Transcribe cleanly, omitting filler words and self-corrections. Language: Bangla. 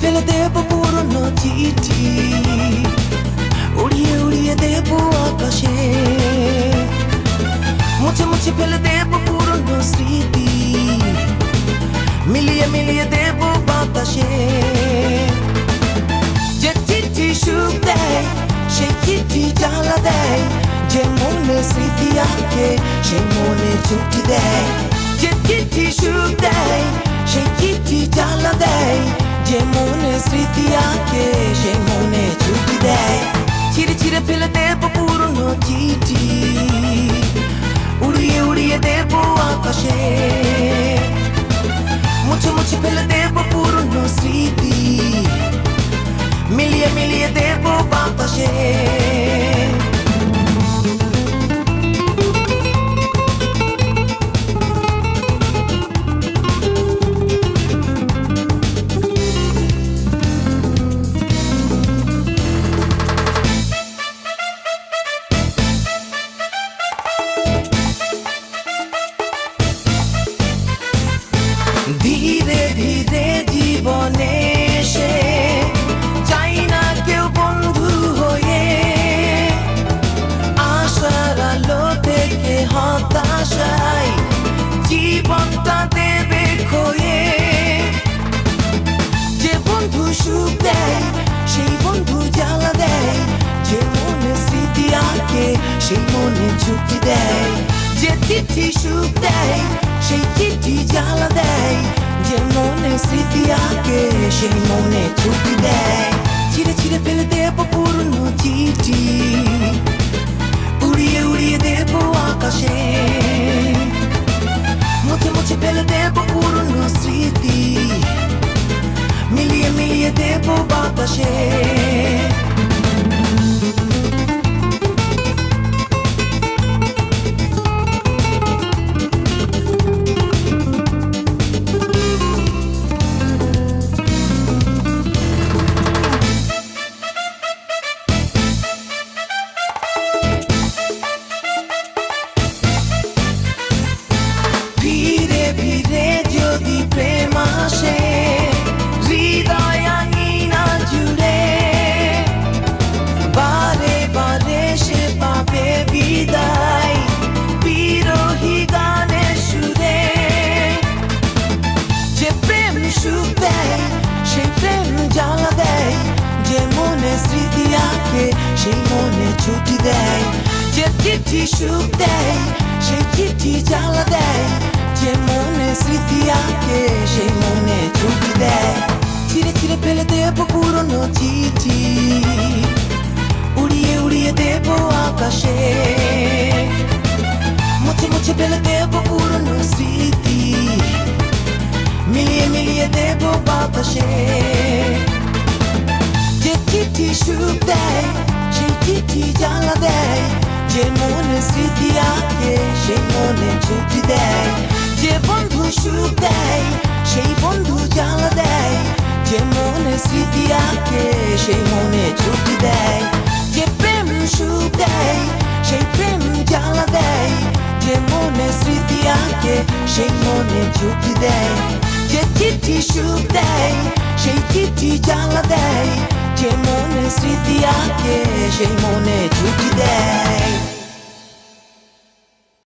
ফেলে দেব পুরনো চিঠি, উড়িয়ে উড়িয়ে দেব আকাশে। মুছে মুছে ফেলে দেব পুরনো স্মৃতি, মিলিয়ে মিলিয়ে দেব বাতাসে। যে চিঠি সুখ দেয়, সেই চিঠি জ্বালা দেয়, যে মনে স্মৃতি আঁকে সেই মনে ছুটি দেয়। যে চিঠি সুখ দেয়, সেই চিঠি জ্বালা দেয়, যে মনে স্মৃতি আঁকে সেই মনে ছুটি দেয়। ছিঁড়ে ছিঁড়ে ফেলে দেব পুরনো চিঠি, উড়িয়ে উড়িয়ে দেব আকাশে। মুছে মুছে ফেলে দেব পুরনো স্মৃতি, মিলিয়ে মিলিয়ে দেব বাতাসে। ধীরে ধীরে জীবনে এসে চাই না কেউ বন্ধু হয়ে, আশার আলো থেকে হতাশায় জীবনটা দেবে খয়ে। যে বন্ধু সুখ দেয়, সেই বন্ধু জ্বালা দেয়, যে মনে স্মৃতি আঁকে সেই মনে ঝুঁকি দেয়। যে চিঠি সুখ দেয়, সেই চিঠি জ্বালা দেয়, যে মনে স্মৃতি আঁকে সেই মনে ছুটি দেয়। ছিঁড়ে ছিঁড়ে ফেলে দেব পুরনো চিঠি, উড়িয়ে উড়িয়ে দেব আকাশে। মুছে মুছে ফেলে দেব পুরনো স্মৃতি, মিলিয়ে মিলিয়ে দেব বাতাসে। ধীরে ধীরে যদি প্রেম আসে হৃদয় আঙিনা জুড়ে, বারে বারে সে পাবে বিদায় বিরহী গানের সুরে। যে প্রেম সুখ দেয়, সেই প্রেম জ্বালা দেয়, যে মনে স্মৃতি আঁকে সেই মনে ছুটি দেয়। যে চিঠি সুখ দেয়, সেই চিঠি জ্বালা দেয়, যে মনে স্মৃতি আঁকে সেই মনে ছুটি দেয়। ছিঁড়ে ছিঁড়ে ফেলে দেব পুরনো চিঠি, উড়িয়ে উড়িয়ে দেব আকাশে। মুছে মুছে ফেলে দেব পুরনো স্মৃতি, মিলিয়ে মিলিয়ে দেব বাতাসে। যে চিঠি সুখ দেয়, সেই চিঠি জ্বালা দেয়, যে মনে স্মৃতি আঁকে সেই মনে ছুটি দেয়। যে বন্ধু সুখ দেয়, সেই বন্ধু জ্বালা দেয়, যে মনে স্মৃতি আঁকে সেই মনে ছুটি দেয়। যে প্রেম সুখ দেয়, সেই প্রেম জ্বালা দেয়, যে মনে স্মৃতি আঁকে সেই মনে ছুটি দেয়। যে চিঠি সুখ দেয়, সেই চিঠি জ্বালা দেয়, যে মনে স্মৃতি আঁকে সেই মনে ছুটি দেয়।